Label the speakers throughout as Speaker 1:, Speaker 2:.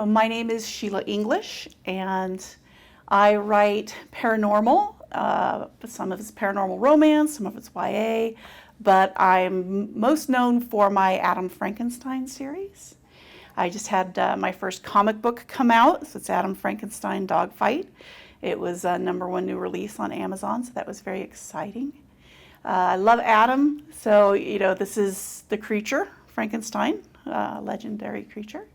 Speaker 1: My name is Sheila English, and I write paranormal. Some of it's paranormal romance, some of it's YA, but I'm most known for my Adam Frankenstein series. I just had my first comic book come out, so it's Adam Frankenstein Dogfight. It was a #1 new release on Amazon, so that was very exciting. I love Adam, so this is the creature, Frankenstein, legendary creature.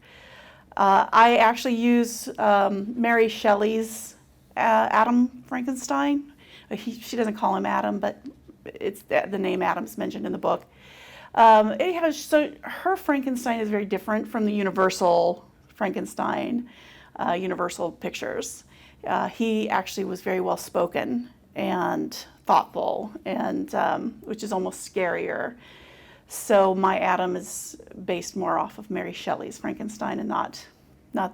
Speaker 1: I actually use Mary Shelley's Adam Frankenstein. She doesn't call him Adam, but it's the name Adam's mentioned in the book. So her Frankenstein is very different from the Universal Frankenstein, Universal Pictures. He actually was very well spoken and thoughtful, and which is almost scarier. So my Adam is based more off of Mary Shelley's Frankenstein and not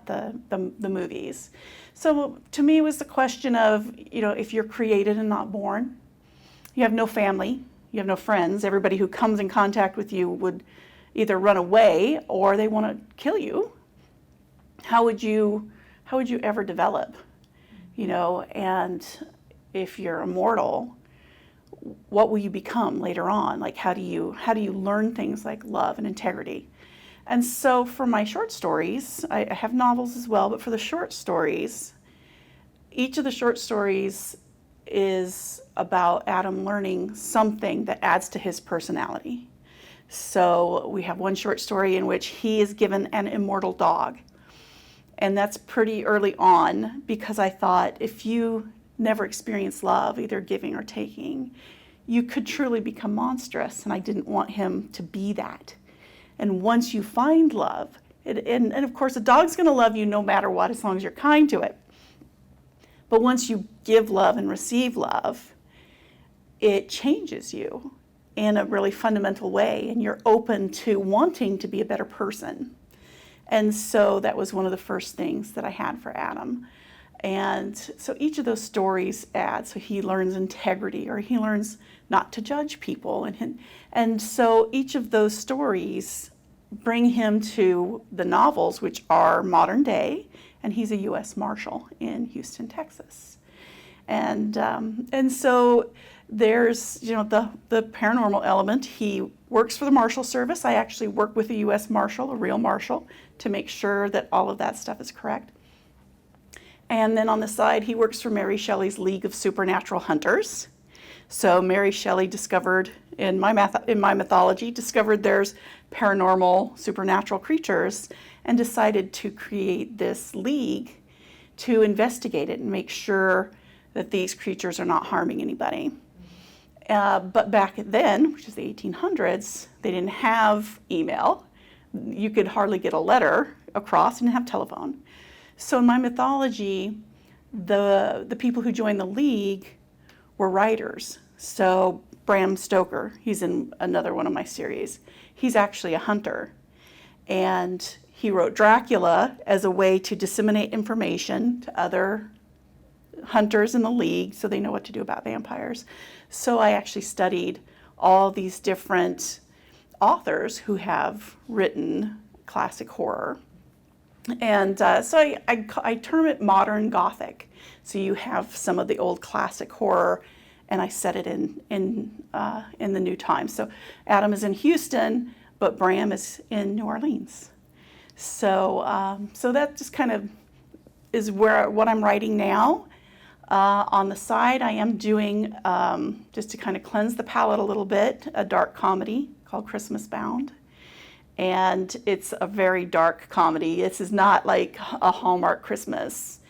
Speaker 1: the movies. So to me, it was the question of, if you're created and not born, you have no family, you have no friends. Everybody who comes in contact with you would either run away or they want to kill you. How would you ever develop? And if you're immortal, what will you become later on? Like, how do you learn things like love and integrity? And so for my short stories, I have novels as well, but for the short stories, each of the short stories is about Adam learning something that adds to his personality. So we have one short story in which he is given an immortal dog. And that's pretty early on, because I thought, if you never experienced love, either giving or taking, you could truly become monstrous, and I didn't want him to be that. And once you find love, and of course a dog's going to love you no matter what, as long as you're kind to it. But once you give love and receive love, it changes you in a really fundamental way, and you're open to wanting to be a better person. And so that was one of the first things that I had for Adam. And so each of those stories adds, so he learns integrity, or he learns not to judge people. And so each of those stories bring him to the novels, which are modern day, and he's a U.S. Marshal in Houston, Texas. And so there's, the paranormal element. He works for the Marshal Service. I actually work with a U.S. Marshal, a real Marshal, to make sure that all of that stuff is correct. And then on the side, he works for Mary Shelley's League of Supernatural Hunters. So Mary Shelley discovered, in my mythology, discovered there's paranormal supernatural creatures, and decided to create this league to investigate it and make sure that these creatures are not harming anybody. But back then, which is the 1800s, they didn't have email. You could hardly get a letter across, didn't have telephone. So in my mythology, the people who joined the league were writers. So Bram Stoker, he's in another one of my series. He's actually a hunter. And he wrote Dracula as a way to disseminate information to other hunters in the league so they know what to do about vampires. So I actually studied all these different authors who have written classic horror. And so I term it modern Gothic. So you have some of the old classic horror, and I set it in the new time. So Adam is in Houston, but Bram is in New Orleans. So so that just kind of is what I'm writing now. On the side, I am doing, just to kind of cleanse the palate a little bit, a dark comedy called Christmas Bound. And it's a very dark comedy. This is not like a Hallmark Christmas.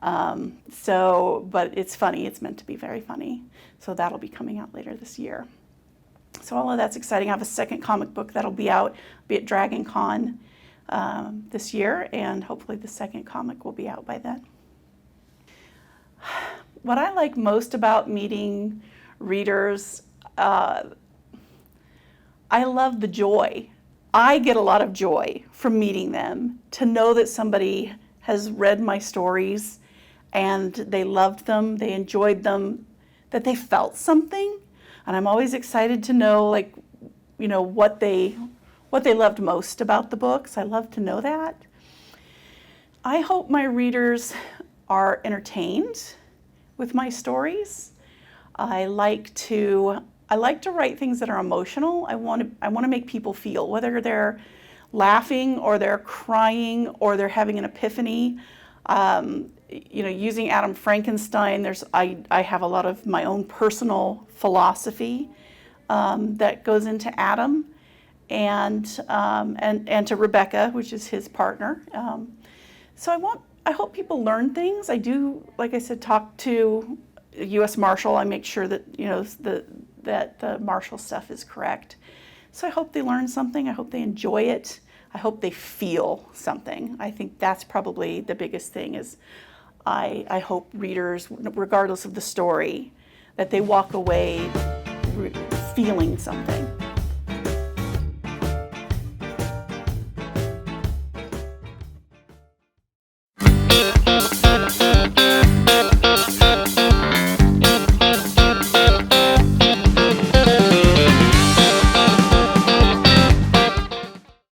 Speaker 1: But it's funny. It's meant to be very funny. So that'll be coming out later this year. So all of that's exciting. I have a second comic book that'll be out, at Dragon Con this year, and hopefully the second comic will be out by then. What I like most about meeting readers, I love the joy. I get a lot of joy from meeting them, to know that somebody has read my stories and they loved them, they enjoyed them, that they felt something. And I'm always excited to know, what they loved most about the books. I love to know that. I hope my readers are entertained with my stories. I like to write things that are emotional. I want to make people feel, whether they're laughing or they're crying or they're having an epiphany. Using Adam Frankenstein, I have a lot of my own personal philosophy that goes into Adam and to Rebecca, which is his partner. So I hope people learn things. I do, like I said, talk to a U.S. Marshal. I make sure that that the Marshal stuff is correct. So I hope they learn something. I hope they enjoy it. I hope they feel something. I think that's probably the biggest thing is I hope readers, regardless of the story, that they walk away feeling something.